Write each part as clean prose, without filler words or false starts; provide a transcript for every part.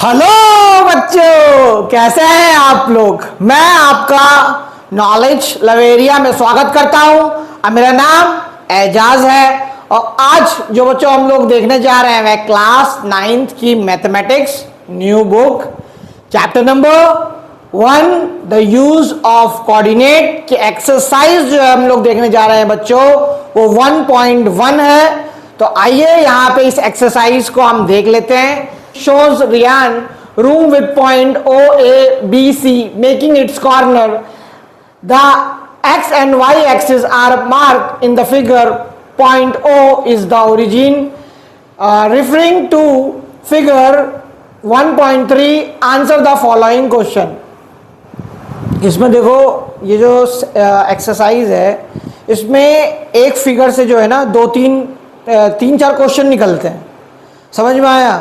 Hello बच्चों, कैसे हैं आप लोग। मैं आपका नॉलेज लवेरिया में स्वागत करता हूं और मेरा नाम एजाज है। और आज जो बच्चों हम लोग देखने जा रहे हैं वह क्लास 9th की mathematics new book chapter number 1 the use of coordinate की एक्सरसाइज जो है हम लोग देखने जा रहे हैं बच्चों वो 1.1 है। तो आइए यहाँ पे इस एक्सरसाइज को हम देख लेते हैं। shows Ryan room with point O A B C making its corner. The x and y axis are marked in the figure. Point O is the origin. Referring to figure 1.3, answer the following question. इसमें देखो ये जो exercise है इसमें एक figure से जो है ना तीन चार क्वेश्चन निकलते हैं। समझ में आया।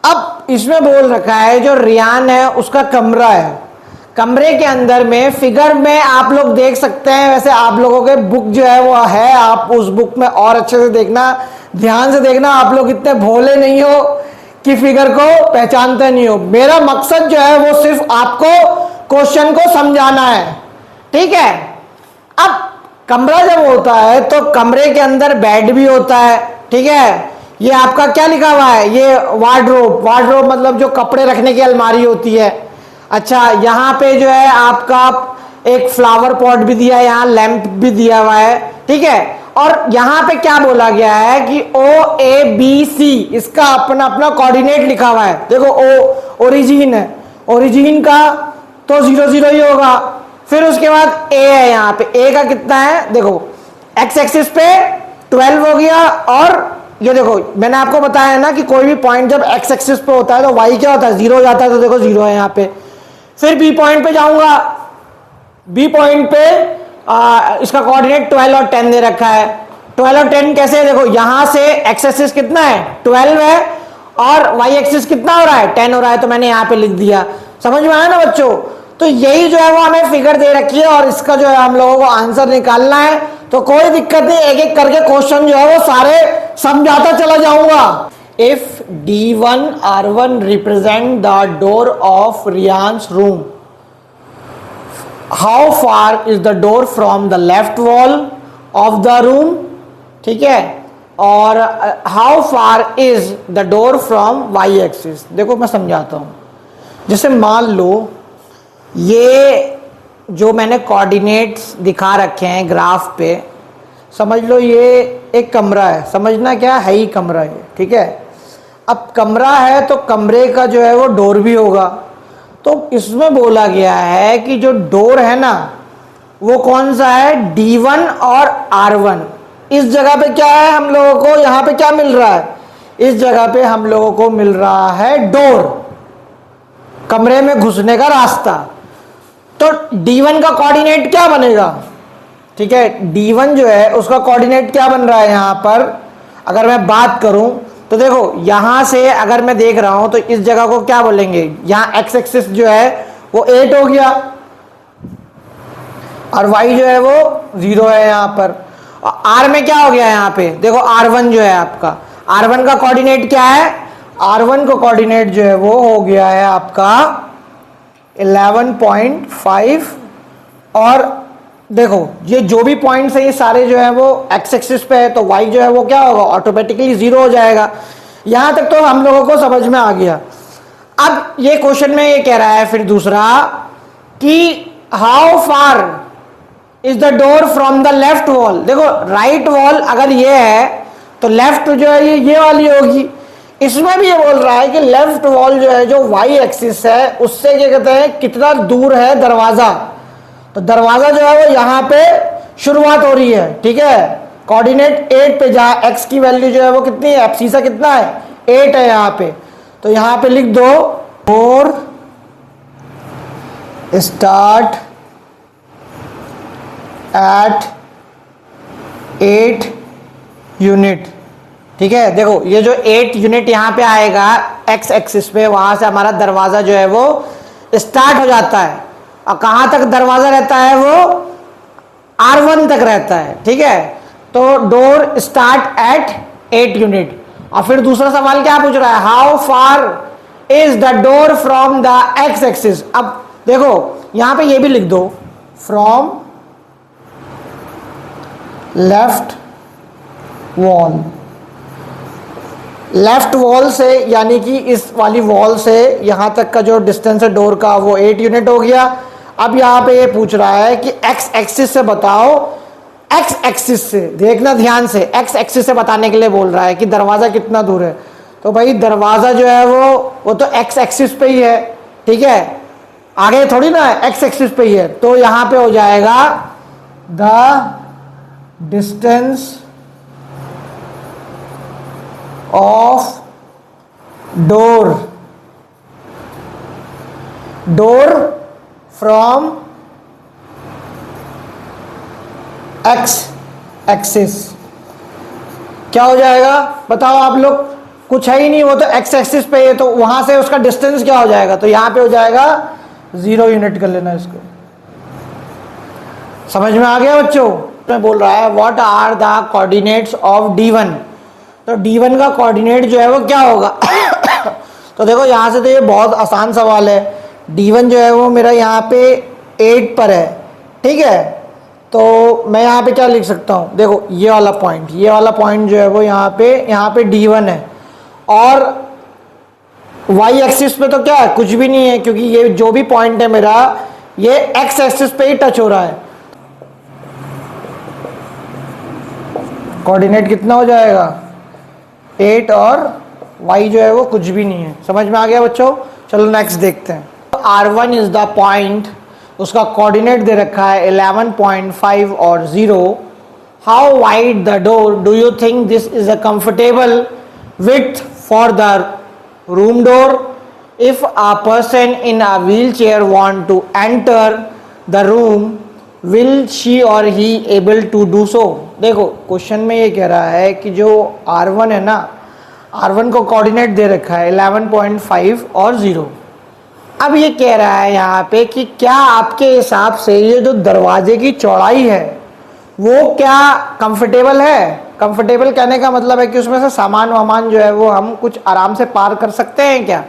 अब इसमें बोल रखा है जो रियान है उसका कमरा है, कमरे के अंदर में फिगर में आप लोग देख सकते हैं। वैसे आप लोगों के बुक जो है वो है, आप उस बुक में और अच्छे से देखना, ध्यान से देखना। आप लोग इतने भोले नहीं हो कि फिगर को पहचानते नहीं हो। मेरा मकसद जो है वो सिर्फ आपको क्वेश्चन को समझाना है, ठीक है। अब कमरा जब होता है तो कमरे के अंदर बेड भी होता है, ठीक है। ये आपका क्या लिखा हुआ है, ये वार्डरोब। वार्डरोब मतलब जो कपड़े रखने की अलमारी होती है। अच्छा, यहाँ पे जो है आपका एक फ्लावर पॉट भी दिया है, यहाँ लैंप भी दिया हुआ है, ठीक है। और यहाँ पे क्या बोला गया है कि O A B C इसका अपना अपना कोऑर्डिनेट लिखा हुआ है। देखो O ओरिजिन है, ओरिजिन का तो 0 0 ही होगा। फिर उसके बाद A है, यहाँ पे A का कितना है, देखो एक्स एक्सिस पे 12 हो गया। और ये देखो मैंने आपको बताया ना कि कोई भी पॉइंट जब एक्स एक्सिस पे होता है तो वाई क्या होता है, 0 हो जाता है। तो देखो 0 है यहाँ पे। फिर बी पॉइंट पे जाऊंगा, बी पॉइंट पे इसका कोऑर्डिनेट 12 और 10 दे रखा है। 12 और 10 कैसे है, देखो यहां से एक्स एक्सिस कितना है 12 है और वाई एक्सिस कितना हो रहा है 10 हो रहा है। तो मैंने यहाँ पे लिख दिया। समझ में आया ना बच्चों। तो यही जो है वो हमें फिगर दे रखी है और इसका जो है हम लोगों को आंसर निकालना है। तो कोई दिक्कत नहीं, एक एक करके क्वेश्चन जो है वो सारे समझाता चला जाऊंगा। If D1 R1 represent the door of Riyan's room, how far is the door from the left wall of the room, ठीक है। और how far is the door from Y axis. देखो मैं समझाता हूं। जैसे मान लो ये जो मैंने कोऑर्डिनेट्स दिखा रखे हैं ग्राफ पे, समझ लो ये एक कमरा है। समझना क्या है ही कमरा है, ठीक है। अब कमरा है तो कमरे का जो है वो डोर भी होगा। तो इसमें बोला गया है कि जो डोर है ना वो कौन सा है, D1 और R1। इस जगह पे क्या है हम लोगों को, यहाँ पे क्या मिल रहा है, इस जगह पे हम लोगों को मिल रहा है डोर, कमरे में घुसने का रास्ता। तो D1 का कोऑर्डिनेट क्या बनेगा, ठीक है। D1 जो है उसका कोऑर्डिनेट क्या बन रहा है यहाँ पर, अगर मैं बात करूं तो देखो यहां से अगर मैं देख रहा हूं तो इस जगह को क्या बोलेंगे, यहां एक्स एक्सिस जो है वो 8 हो गया और y जो है वो 0 है यहाँ पर। और R में क्या हो गया यहाँ पे, देखो R1 जो है आपका, R1 का कोऑर्डिनेट क्या है, R1 का कोऑर्डिनेट जो है वो हो गया है आपका 11.5। और देखो ये जो भी पॉइंट्स है ये सारे जो है वो एक्स एक्सिस पे है तो y जो है वो क्या होगा, ऑटोमेटिकली 0 हो जाएगा। यहां तक तो हम लोगों को समझ में आ गया। अब ये क्वेश्चन में ये कह रहा है फिर दूसरा कि how far is the door from the left wall. देखो राइट वॉल अगर ये है तो लेफ्ट जो है ये वाली होगी। इसमें भी ये बोल रहा है कि लेफ्ट वॉल जो है जो वाई एक्सिस है उससे क्या कहते हैं कितना दूर है दरवाजा। तो दरवाजा जो है वो यहाँ पे शुरुआत हो रही है, ठीक है। कोऑर्डिनेट 8 पे जहाँ x की वैल्यू जो है वो कितनी है, एब्सीसा कितना है 8 है यहाँ पे। तो यहाँ पे लिख दो और स्टार्ट एट 8 यूनिट, ठीक है। देखो ये जो 8 यूनिट यहाँ पे आएगा x एक्सिस पे, वहां से हमारा दरवाजा जो है वो स्टार्ट हो जाता है। और कहां तक दरवाजा रहता है, वो R1 तक रहता है, ठीक है। तो डोर स्टार्ट एट 8 यूनिट। और फिर दूसरा सवाल क्या पूछ रहा है, how far is the door from the x axis. अब देखो यहां पे ये भी लिख दो, from left wall, left wall से यानी कि इस वाली वॉल से यहां तक का जो डिस्टेंस है डोर का वो 8 यूनिट हो गया। अब यहां पे ये पूछ रहा है कि एक्स एक्सिस से बताओ, एक्स एक्सिस से देखना ध्यान से, एक्स एक्सिस से बताने के लिए बोल रहा है कि दरवाजा कितना दूर है। तो भाई दरवाजा जो है वो तो एक्स एक्सिस पे ही है, ठीक है, आगे थोड़ी ना एक्स एक्सिस पे ही है। तो यहां पे हो जाएगा the distance of door from x axis क्या हो जाएगा बताओ आप लोग? कुछ है ही नहीं, वो तो एक्स एक्सिस पे है, तो वहां से उसका डिस्टेंस क्या हो जाएगा? तो यहां पे हो जाएगा 0 यूनिट कर लेना इसको। समझ में आ गया बच्चों? मैं बोल रहा है what are the coordinates of D1। तो D1 का कोऑर्डिनेट जो है वो क्या होगा? तो देखो यहां से तो ये बहुत आसान सवाल है। D1 जो है वो मेरा यहाँ पे 8 पर है, ठीक है। तो मैं यहाँ पे क्या लिख सकता हूँ? देखो ये वाला पॉइंट जो है वो यहाँ पे D1 है, और वाई एक्सिस पे तो क्या है? कुछ भी नहीं है, क्योंकि ये जो भी पॉइंट है मेरा ये एक्स एक्सिस पे ही टच हो रहा है। कोऑर्डिनेट कितना हो जाएगा? 8, और y जो है वो कुछ भी नहीं है। समझ में आ गया बच्चों? चलो नेक्स्ट देखते हैं। R1 इज द पॉइंट, उसका कोऑर्डिनेट दे रखा है 11.5 और 0। How wide the door do you think this is a comfortable width for the room door? If a person in a wheel chair want to enter the room will she or he able to do so? देखो question में ये कह रहा है कि जो R1 है ना, R1 को कोऑर्डिनेट दे रखा है 11.5 और 0। अब ये कह रहा है यहाँ पे कि क्या आपके हिसाब से ये जो दरवाजे की चौड़ाई है वो क्या कंफर्टेबल है? कंफर्टेबल कहने का मतलब है कि उसमें से सामान वामान जो है वो हम कुछ आराम से पार कर सकते हैं क्या?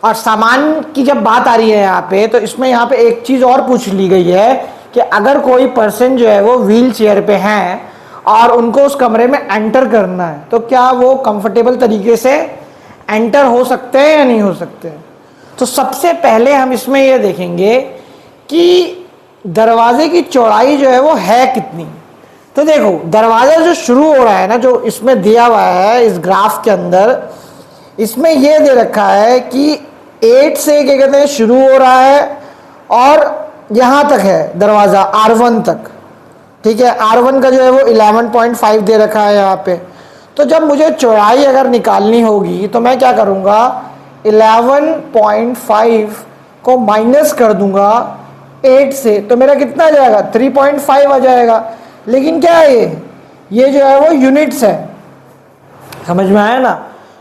और सामान की जब बात आ रही है यहाँ पे, तो इसमें यहाँ पे एक चीज़ और पूछ ली गई है कि अगर कोई पर्सन जो है वो व्हील चेयर पे हैं और उनको उस कमरे में एंटर करना है, तो क्या वो कंफर्टेबल तरीके से एंटर हो सकते हैं या नहीं हो सकते? तो सबसे पहले हम इसमें ये देखेंगे कि दरवाजे की चौड़ाई जो है वो है कितनी। तो देखो दरवाजा जो शुरू हो रहा है ना, जो इसमें दिया हुआ है इस ग्राफ के अंदर, इसमें ये दे रखा है कि 8 से क्या कहते हैं शुरू हो रहा है और यहाँ तक है दरवाज़ा R1 तक, ठीक है। R1 का जो है वो 11.5 दे रखा है यहाँ पे। तो जब मुझे चौड़ाई अगर निकालनी होगी तो मैं क्या करूँगा? 11.5 को माइनस कर दूंगा 8 से, तो मेरा कितना आ जाएगा? 3.5 आ जाएगा। लेकिन क्या है ये जो है वो यूनिट्स है। समझ में आया ना?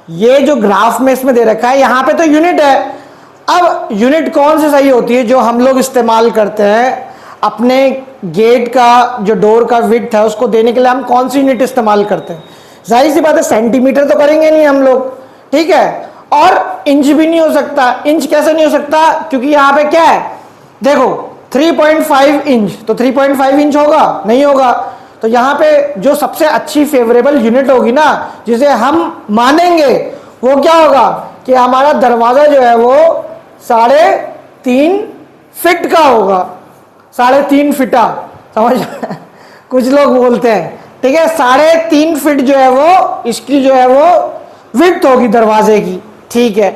ये जो ग्राफ में इसमें दे रखा है यहाँ पे तो यूनिट है। अब यूनिट कौन सी सही होती है? जो हम लोग इस्तेमाल करते हैं अपने गेट का, जो डोर का विड्थ है उसको देने के लिए हम कौन सी यूनिट इस्तेमाल करते हैं? जाहिर सी बात है सेंटीमीटर तो करेंगे नहीं हम लोग, ठीक है। और इंच भी नहीं हो सकता। इंच कैसे नहीं हो सकता? क्योंकि यहाँ पे क्या है, देखो 3.5 इंच, तो 3.5 इंच होगा? नहीं होगा। तो यहाँ पे जो सबसे अच्छी फेवरेबल यूनिट होगी ना, जिसे हम मानेंगे, वो क्या होगा कि हमारा दरवाजा जो है वो 3.5 फीट का होगा। 3.5 फीटा, समझ कुछ लोग बोलते हैं, ठीक है। 3.5 फीट जो है वो इसकी जो है वो विड्थ होगी दरवाजे की, ठीक है।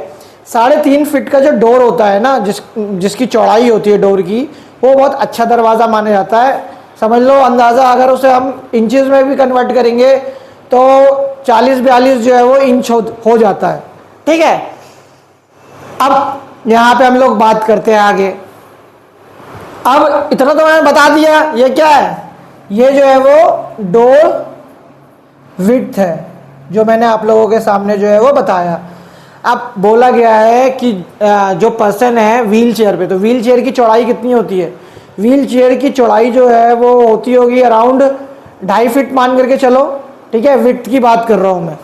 3.5 फीट का जो डोर होता है ना, जिसकी चौड़ाई होती है डोर की, वो बहुत अच्छा दरवाज़ा माना जाता है। समझ लो अंदाज़ा, अगर उसे हम इंचेस में भी कन्वर्ट करेंगे तो 40-42 जो है वो इंच हो जाता है, ठीक है। अब यहाँ पे हम लोग बात करते हैं आगे। अब इतना तो मैंने बता दिया, ये क्या है? ये जो है वो डोर विड्थ है, जो मैंने आप लोगों के सामने जो है वो बताया। अब बोला गया है कि जो पर्सन है व्हील चेयर पे, तो व्हील चेयर की चौड़ाई कितनी होती है? व्हील चेयर की चौड़ाई जो है वो होती होगी अराउंड 2.5 फीट मान करके चलो, ठीक है। विड्थ की बात कर रहा हूँ मैं।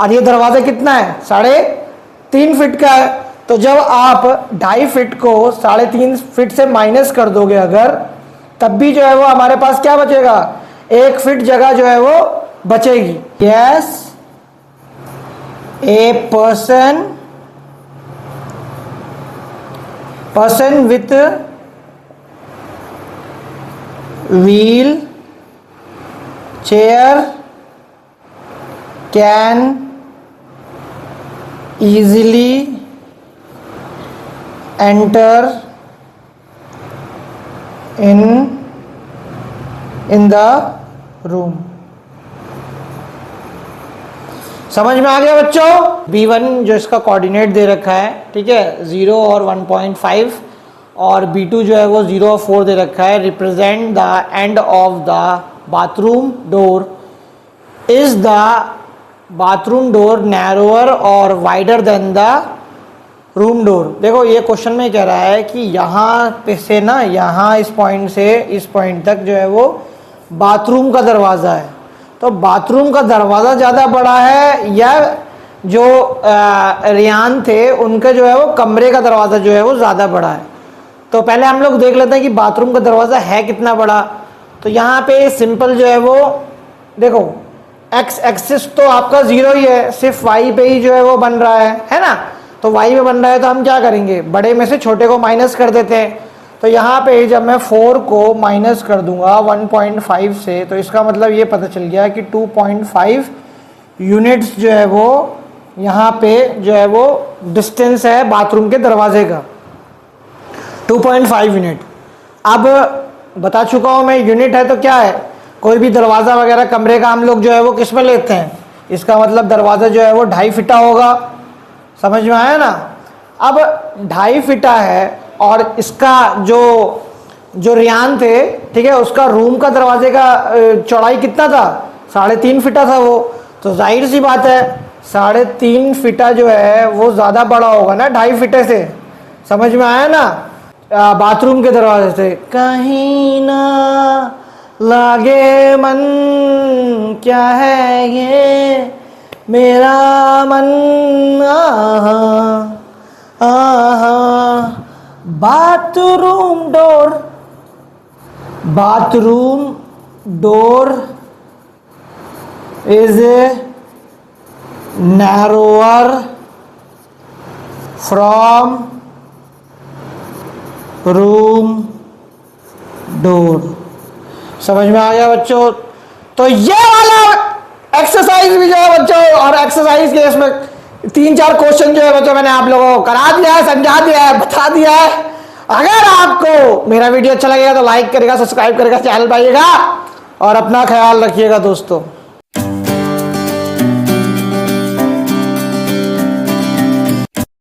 और ये दरवाज़ा कितना है? 3.5 फीट का है। तो जब आप 2.5 फीट को 3.5 फीट से माइनस कर दोगे अगर, तब भी जो है वो हमारे पास क्या बचेगा, 1 फीट जगह जो है वो बचेगी। Yes, a person with wheel chair can easily enter in the room। समझ में आ गया बच्चों? B1 जो इसका कोऑर्डिनेट दे रखा है, ठीक है, 0 और 1.5, और B2 जो है वो 0 और 4 दे रखा है। Represent the end of the bathroom door, is the bathroom door narrower or wider than the room door. देखो ये क्वेश्चन में कह रहा है कि यहाँ पे से ना, यहाँ इस पॉइंट से इस पॉइंट तक जो है वो बाथरूम का दरवाज़ा है, तो बाथरूम का दरवाज़ा ज़्यादा बड़ा है या जो रियान थे उनका जो है वो कमरे का दरवाज़ा जो है वो ज़्यादा बड़ा है। तो पहले हम लोग देख लेते हैं कि बाथरूम का दरवाज़ा है कितना बड़ा। तो यहाँ पे सिंपल जो है वो देखो, एक्स एक्सिस तो आपका 0 ही है, सिर्फ वाई पे ही जो है वो बन रहा है ना। तो वाई में बन रहा है तो हम क्या करेंगे, बड़े में से छोटे को माइनस कर देते हैं। तो यहाँ पे जब मैं 4 को माइनस कर दूंगा 1.5 से, तो इसका मतलब ये पता चल गया कि 2.5 यूनिट्स जो है वो यहाँ पे जो है वो डिस्टेंस है बाथरूम के दरवाजे का, 2.5 यूनिट। अब बता चुका हूँ मैं, यूनिट है तो क्या है, कोई भी दरवाज़ा वगैरह कमरे का हम लोग जो है वो किस में लेते हैं, इसका मतलब दरवाज़ा जो है वो 2.5 फीटा होगा। समझ में आया ना? अब 2.5 फीटा है और इसका जो रियान थे, ठीक है, उसका रूम का दरवाजे का चौड़ाई कितना था, 3.5 फीटा था वो। तो जाहिर सी बात है 3.5 फीटा जो है वो ज़्यादा बड़ा होगा ना 2.5 फीटे से। समझ में आया ना? बाथरूम के दरवाजे से कहीं ना लागे मन, क्या है ये मेरा मन, आहा आहा। Bathroom door is narrower from room door. समझ में आ गया बच्चों? तो ये वाला एक्सरसाइज भी जो है बच्चों, और एक्सरसाइज के इसमें 3-4 क्वेश्चन जो है बच्चों मैंने आप लोगों को करा दिया है, समझा दिया है, बता दिया है। अगर आपको मेरा वीडियो अच्छा लगेगा तो लाइक करेगा, सब्सक्राइब करेगा, चैनल पाइएगा और अपना ख्याल रखिएगा दोस्तों।